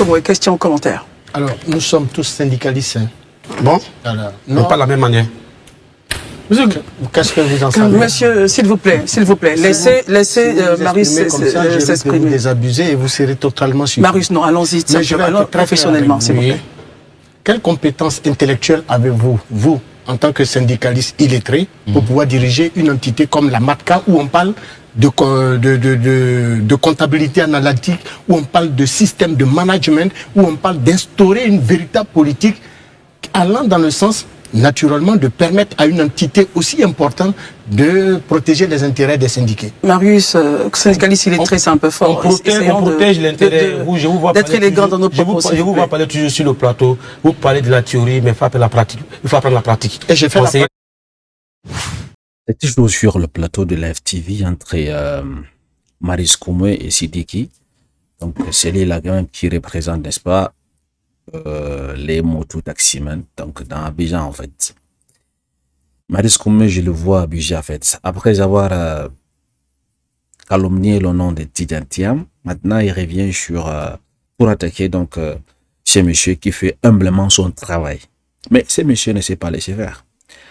Komoé, question, commentaire. Alors, nous sommes tous syndicalistes. Hein. Bon, alors, non, pas de la même manière. Qu'est-ce que vous en savez? Monsieur, s'il vous plaît, laissez Marius s'exprimer. Vous désabusez et vous serez totalement suivi. Marius, non, allons-y, allons professionnellement, s'il vous plaît. Quelles compétences intellectuelles avez-vous, vous, en tant que syndicaliste illettré, pour pouvoir diriger une entité comme la MATCA, où on parle de comptabilité analytique, où on parle de système de management, où on parle d'instaurer une véritable politique allant dans le sens, naturellement, de permettre à une entité aussi importante de protéger les intérêts des syndiqués. Marius, syndicaliste illettré, c'est un peu fort. On protège l'intérêt. D'être élégant dans nos propos. Je vous vois parler toujours sur le plateau. Vous parlez de la théorie, mais il faut apprendre la pratique. Il faut apprendre la pratique. Et j'ai fait la pratique. C'était toujours sur le plateau de la FTV entre Marius Komoé et Sidiki. Donc, c'est lui-là quand même qui représente, n'est-ce pas, les motos taximen, donc dans Abidjan en fait. Marius Komoé, je le vois à Abidjan en fait. Après avoir calomnié le nom de Tidjane Thiam, maintenant il revient sur pour attaquer donc ce monsieur qui fait humblement son travail. Mais ce monsieur ne sait pas laisser faire.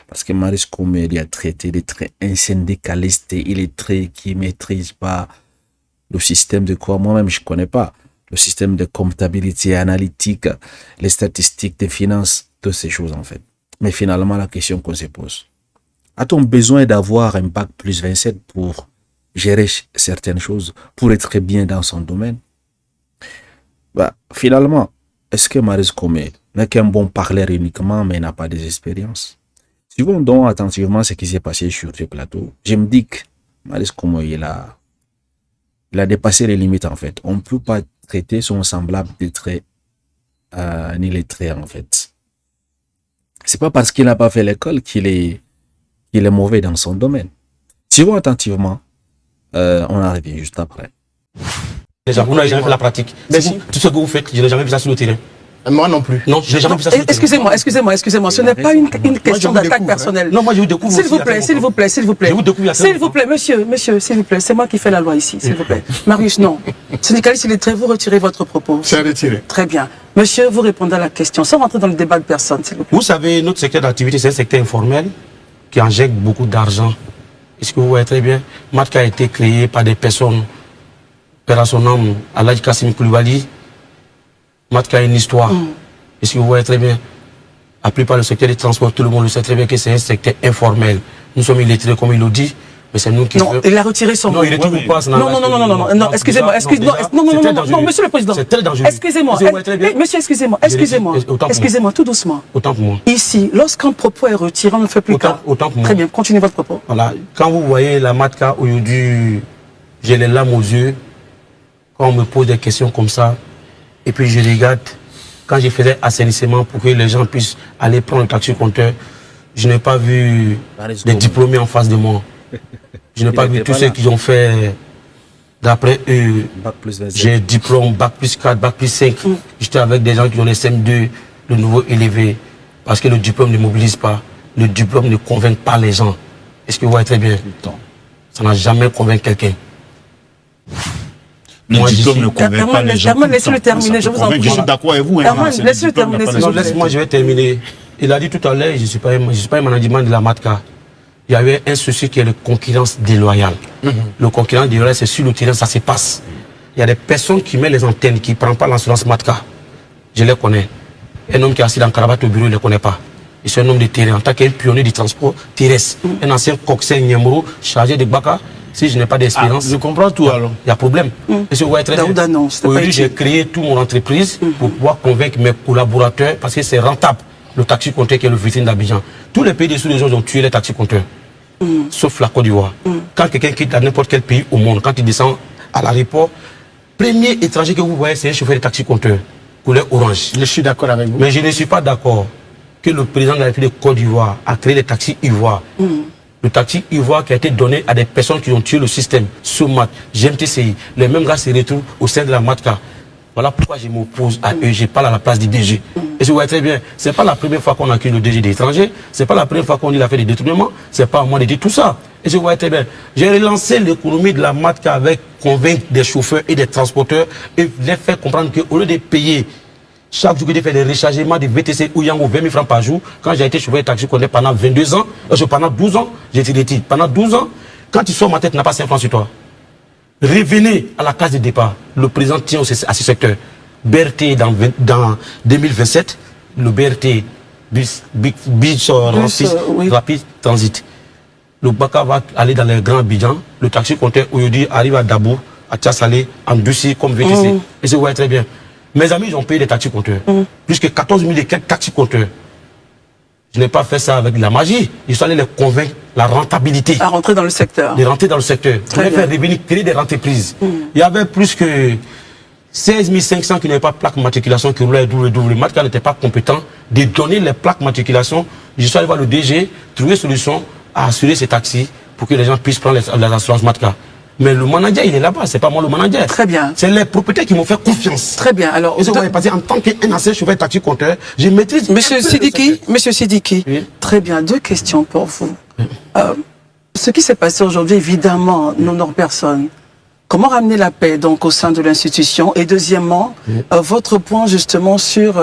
Parce que Marius Komoé, il a traité, il est très un syndicaliste, il est très qui maîtrise pas le système de quoi moi-même je connais pas. Le système de comptabilité analytique, les statistiques des finances, toutes ces choses en fait. Mais finalement, la question qu'on se pose, a-t-on besoin d'avoir un bac plus 27 pour gérer certaines choses, pour être bien dans son domaine? Finalement, est-ce que Marius Komoé n'est qu'un bon parleur uniquement, mais n'a pas des expériences? Suivons donc attentivement ce qui s'est passé sur ce plateau. Je me dis que Marius Komoé, il a dépassé les limites en fait. On ne peut pas traiter son semblable d'être illettré en fait. C'est pas parce qu'il n'a pas fait l'école qu'il est mauvais dans son domaine. Suivons attentivement, on en revient juste après. Déjà, vous n'avez jamais fait la pratique. Tout ce que vous faites, je n'ai jamais vu ça sur le terrain. Moi non plus. Non, je n'ai jamais vu ça sur le terrain. Excusez-moi, ce n'est pas une question d'attaque personnelle. Non, moi je vous découvre. S'il vous plaît. Je vous découvre. S'il vous plaît, monsieur, s'il vous plaît, c'est moi qui fais la loi ici, s'il vous plaît. Marius, non. Syndicaliste illettré, vous retirez votre propos. C'est retiré. Très bien. Monsieur, vous répondez à la question, sans rentrer dans le débat de personne, s'il vous plaît. Vous savez, notre secteur d'activité, c'est un secteur informel qui injecte beaucoup d'argent. Est-ce que vous voyez très bien? MATCA a été créé par des personnes, père à son nom, Aladji Kassim Koulibaly. MATCA a une histoire. Est-ce que vous voyez très bien? La plupart du secteur des transports, tout le monde le sait très bien que c'est un secteur informel. Nous sommes illettrés, comme il le dit, mais c'est nous qui... Non, il a retiré son mot. Non, il retire ou pas. Non, excusez-moi, monsieur le président. C'est très dangereux. Excusez-moi, tout doucement. Autant pour moi. Ici, lorsqu'un propos est retiré, on ne fait plus qu'un. Autant pour moi. Très bien, continuez votre propos. Voilà, quand vous voyez la MATCA aujourd'hui, j'ai les larmes aux yeux, quand on me pose des questions comme ça, et puis je regarde, quand je faisais assainissement pour que les gens puissent aller prendre le taxi compteur, je n'ai pas vu des diplômés en face de moi. Je n'ai pas vu tous ceux qui ont fait, d'après eux, j'ai diplôme, bac plus 4, bac plus 5. J'étais avec des gens qui ont les CM2, le niveau élevé. Parce que le diplôme ne mobilise pas. Le diplôme ne convainc pas les gens. Est-ce que vous voyez très bien? Ça n'a jamais convaincu quelqu'un. Le diplôme ne convainc pas les gens. Herman, laissez-le terminer, je vous en prie. Je suis d'accord avec vous. Herman, laissez-le terminer. Non, laisse-moi, je vais terminer. Il a dit tout à l'heure, je ne suis pas un management de la MATCA. Il y avait un souci qui est la concurrence déloyale. Le concurrence déloyale, c'est sur le terrain, ça se passe. Il y a des personnes qui mettent les antennes, qui ne prennent pas l'assurance MATCA. Je les connais. Un homme qui est assis dans cravate au bureau, je ne le connais pas. Et c'est un homme de terrain, en tant qu'un pionnier du transport terrestre. Un ancien coxer Niamoro, chargé de Baka. Si je n'ai pas d'expérience, je comprends tout alors. Il y a problème. Et si vous voyez très bien, aujourd'hui, j'ai créé toute mon entreprise pour pouvoir convaincre mes collaborateurs parce que c'est rentable. Le taxi compteur qui est le vitrine d'Abidjan. Tous les pays des sous-régions ont tué les taxis compteurs, sauf la Côte d'Ivoire. Quand quelqu'un quitte à n'importe quel pays au monde, quand il descend à l'aéroport, premier étranger que vous voyez, c'est un chauffeur de taxi compteur, couleur orange. Je suis d'accord avec vous. Mais je ne suis pas d'accord que le président de la République de Côte d'Ivoire a créé les taxis ivoires. Le taxi ivoire qui a été donné à des personnes qui ont tué le système, SOMAT, GMTCI. Les mêmes gars se retrouvent au sein de la MATCA. Voilà pourquoi je m'oppose à eux, je parle à la place du DG. Et je vois très bien, c'est pas la première fois qu'on accuse le DG des étrangers, c'est pas la première fois qu'on dit l'affaire des détournements, c'est pas à moi de dire tout ça. Et je voyais très bien. J'ai relancé l'économie de la Matka avec convaincre des chauffeurs et des transporteurs et les faire comprendre qu'au lieu de payer chaque jour que j'ai fait des rechargements de VTC ou Yango 20 000 francs par jour, quand j'ai été chauffeur de taxi pendant 22 ans, pendant 12 ans, j'ai été retiré. Pendant 12 ans, quand tu sors ma tête, tu n'as pas 5 francs sur toi. Revenez à la case de départ. Le président tient à ce secteur. BRT dans 2027, le BRT, rapide transit. Le Baka va aller dans les grands Abidjan. Le taxi compteur aujourd'hui arrive à Dabo, à Tchassalé, en Dussi comme VTC. Et je vois très bien. Mes amis, ils ont payé des taxis compteurs. Plus que 14 000 et quelques taxis compteurs. Je n'ai pas fait ça avec de la magie. Je suis allé les convaincre la rentabilité. À rentrer dans le secteur. De rentrer dans le secteur. Je voulais faire revenir, créer des entreprises. Il y avait plus que 16 500 qui n'avaient pas de plaque matriculation, qui roulaient double. Le Matka n'était pas compétent de donner les plaques matriculation. Je suis allé voir le DG, trouver une solution à assurer ces taxis pour que les gens puissent prendre les assurances Matka. Mais le manager, il est là-bas, c'est pas moi le manager. Très bien. C'est les propriétaires qui m'ont fait confiance. Très bien. Alors, parce qu'en tant qu'un ancien chauffeur taxi compteur, je maîtrise. Monsieur Sidiki, oui. Très bien. 2 questions pour vous. Ce qui s'est passé aujourd'hui, évidemment, n'honore personne. Comment ramener la paix donc au sein de l'institution? Et deuxièmement, votre point justement sur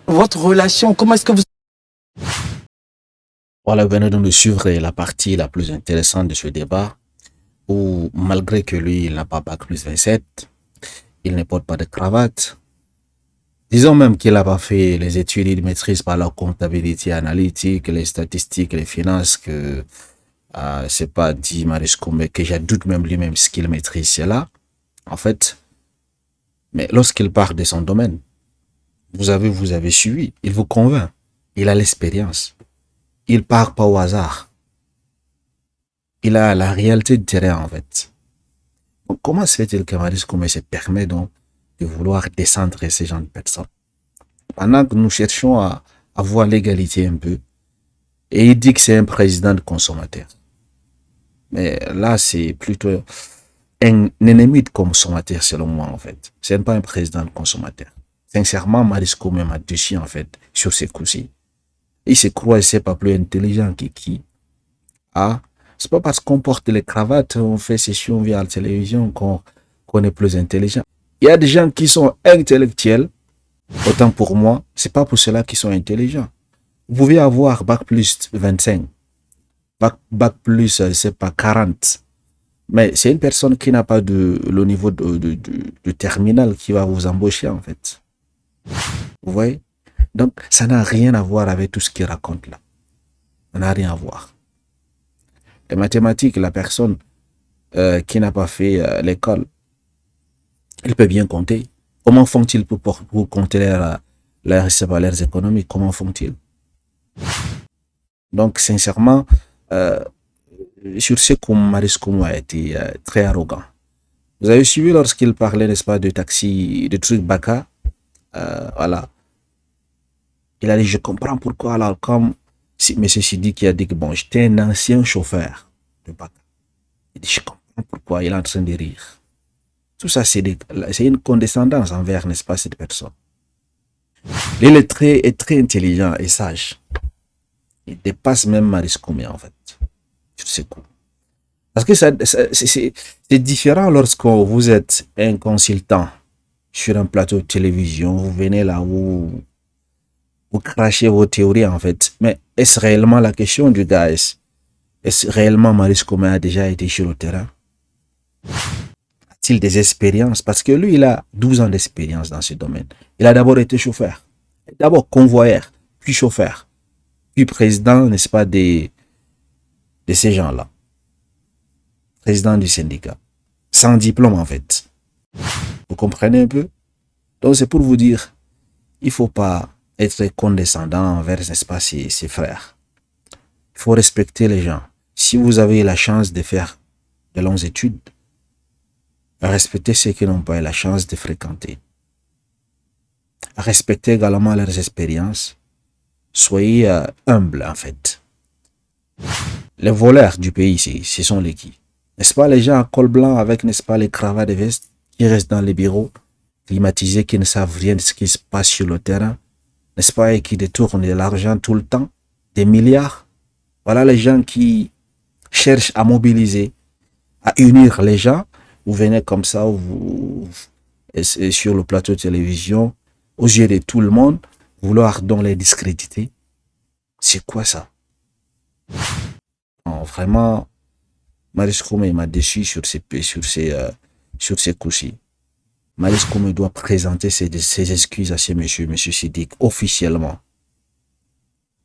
votre relation. Comment est-ce que vous... Voilà, venez donc de suivre la partie la plus intéressante de ce débat, où malgré que lui, il n'a pas bac plus 27, il ne porte pas de cravate. Disons même qu'il n'a pas fait les études, il maîtrise pas la comptabilité analytique, les statistiques, les finances, que c'est pas dit Maurice Koumé, que j'ai doute même lui-même ce qu'il maîtrise, c'est là. En fait, mais lorsqu'il part de son domaine, vous avez suivi, il vous convainc, il a l'expérience, il part pas au hasard. Il a la réalité du terrain, en fait. Donc, comment se fait-il que Maurice Koumé se permet donc de vouloir descendre ces gens de personnes? Pendant que nous cherchons à voir l'égalité un peu, et il dit que c'est un président de consommateur. Mais là, c'est plutôt un ennemi de consommateur, selon moi, en fait. Ce n'est pas un président de consommateur. Sincèrement, Maurice Koumé m'a déçu, en fait, sur ces coups-ci. Il se croit, il ne pas plus intelligent que qui. C'est pas parce qu'on porte les cravates, on fait session via la télévision qu'on est plus intelligent. Il y a des gens qui sont intellectuels, autant pour moi, c'est pas pour cela qu'ils sont intelligents. Vous pouvez avoir bac plus 25, bac plus, je sais pas, 40. Mais c'est une personne qui n'a pas le niveau de terminal qui va vous embaucher, en fait. Vous voyez? Donc, ça n'a rien à voir avec tout ce qu'il raconte là. Ça n'a rien à voir. Les mathématiques, la personne qui n'a pas fait l'école, il peut bien compter. Comment font-ils pour compter leurs économies? Comment font-ils? Donc, sincèrement, sur ce coup, Maurice Koumé a été très arrogant. Vous avez suivi lorsqu'il parlait, n'est-ce pas, de taxi, de trucs Baka. Voilà. Il a dit, je comprends pourquoi, alors, comme si M. Sidiki a dit que bon, j'étais un ancien chauffeur de Baka. Il dit, je comprends pourquoi, il est en train de rire. Tout ça, c'est une condescendance envers, n'est-ce pas, cette personne. Il est très intelligent et sage. Il dépasse même Maurice Koumé, en fait, sur ces coups. Parce que c'est différent lorsque vous êtes un consultant sur un plateau de télévision, vous venez là où vous crachez vos théories, en fait. Mais est-ce réellement la question du gars? Est-ce réellement Maurice Koumé a déjà été sur le terrain? A-t-il des expériences? Parce que lui, il a 12 ans d'expérience dans ce domaine. Il a d'abord été chauffeur, d'abord convoyeur, puis chauffeur, puis président, n'est-ce pas, de ces gens-là. Président du syndicat. Sans diplôme, en fait. Vous comprenez un peu? Donc, c'est pour vous dire, il ne faut pas être condescendant envers, n'est-ce pas, ses frères. Il faut respecter les gens. Si vous avez la chance de faire de longues études, respectez ceux qui n'ont pas eu la chance de fréquenter. Respectez également leurs expériences. Soyez humbles, en fait. Les voleurs du pays, ce sont les qui? N'est-ce pas les gens à col blanc avec, n'est-ce pas, les cravates et vestes qui restent dans les bureaux, climatisés, qui ne savent rien de ce qui se passe sur le terrain, n'est-ce pas, et qui détournent de l'argent tout le temps, des milliards. Voilà les gens qui cherche à mobiliser, à unir les gens. Vous venez comme ça, et sur le plateau de télévision, aux yeux de tout le monde, vouloir donc les discréditer. C'est quoi ça? Non, vraiment, Maurice Koumé m'a déçu sur ces coups-ci. Maurice Koumé doit présenter ses excuses à ces messieurs, monsieur Siddiq, officiellement.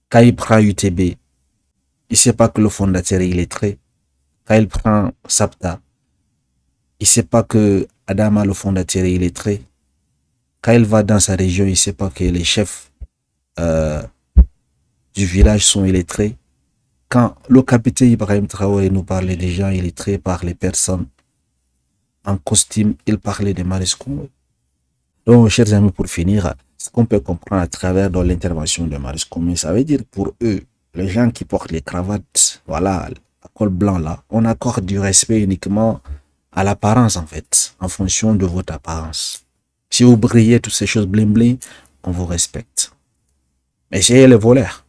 Quand il prend UTB, il ne sait pas que le fondateur est illettré. Quand il prend SAPTA, il ne sait pas que Adama, le fondateur, est illettré. Quand il va dans sa région, il ne sait pas que les chefs du village sont illettrés. Quand le capitaine Ibrahim Traoré nous parlait des gens illettrés par les personnes en costume, il parlait de Maurice Koumé. Donc, chers amis, pour finir, ce qu'on peut comprendre à travers l'intervention de Maurice Koumé, ça veut dire pour eux, les gens qui portent les cravates, voilà, à col blanc là, on accorde du respect uniquement à l'apparence en fait, en fonction de votre apparence. Si vous brillez toutes ces choses bling bling, on vous respecte. Mais c'est les voleurs.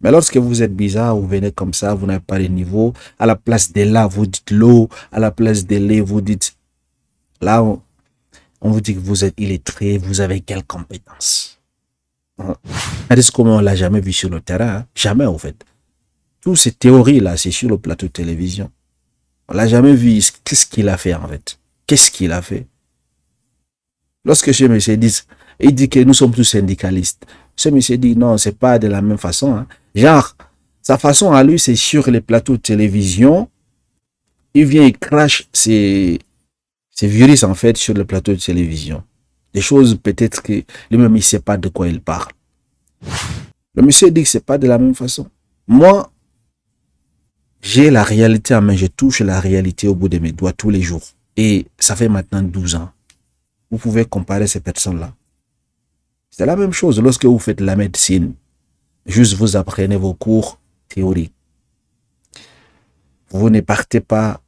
Mais lorsque vous êtes bizarre, vous venez comme ça, vous n'avez pas de niveau, à la place de là, vous dites l'eau, à la place de lait, vous dites là, on vous dit que vous êtes illettré, vous avez quelle compétence? Maurice Koumé, on ne l'a jamais vu sur le terrain, hein? Jamais en fait. Toutes ces théories-là, c'est sur le plateau de télévision. On ne l'a jamais vu. Qu'est-ce qu'il a fait en fait? Qu'est-ce qu'il a fait? Lorsque ce monsieur dit, il dit que nous sommes tous syndicalistes. Ce monsieur dit non, c'est pas de la même façon. Hein. Genre, sa façon à lui, c'est sur les plateaux de télévision. Il vient, il crache ses virus en fait sur le plateau de télévision. Des choses peut-être que lui-même il ne sait pas de quoi il parle. Le monsieur dit que c'est pas de la même façon. Moi, j'ai la réalité en main, je touche la réalité au bout de mes doigts tous les jours. Et ça fait maintenant 12 ans. Vous pouvez comparer ces personnes-là. C'est la même chose lorsque vous faites la médecine. Juste vous apprenez vos cours théoriques. Vous ne partez pas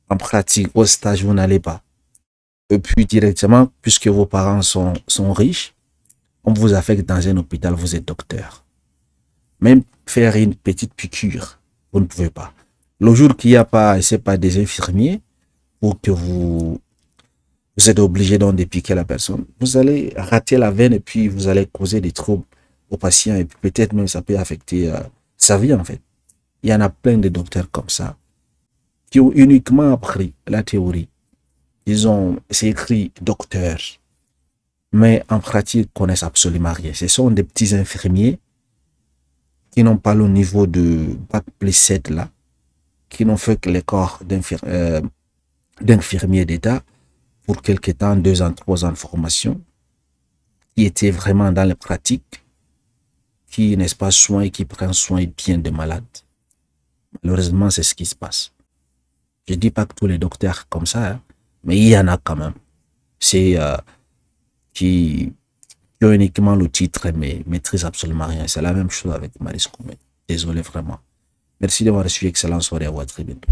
en pratique, au stage, vous n'allez pas. Et puis directement, puisque vos parents sont riches, on vous affecte dans un hôpital, vous êtes docteur. Même faire une petite piqûre, vous ne pouvez pas. Le jour qu'il n'y a pas, c'est pas des infirmiers, pour que vous êtes obligé de piquer la personne, vous allez rater la veine et puis vous allez causer des troubles aux patients et puis peut-être même ça peut affecter sa vie en fait. Il y en a plein de docteurs comme ça qui ont uniquement appris la théorie. C'est écrit docteur, mais en pratique, ils connaissent absolument rien. Ce sont des petits infirmiers qui n'ont pas le niveau de Bac plus 7 là, qui n'ont fait que les corps d'infirmiers d'État pour quelque temps, 2 ans, 3 ans de formation, qui étaient vraiment dans les pratiques, qui, n'est-ce pas, soignent et qui prennent soin bien des malades. Malheureusement, c'est ce qui se passe. Je ne dis pas que tous les docteurs comme ça, hein, mais il y en a quand même. C'est qui ont uniquement le titre mais maîtrisent absolument rien. C'est la même chose avec Maurice Koumé. Désolé vraiment. Merci d'avoir suivi. Excellente soirée à vous. À très bientôt.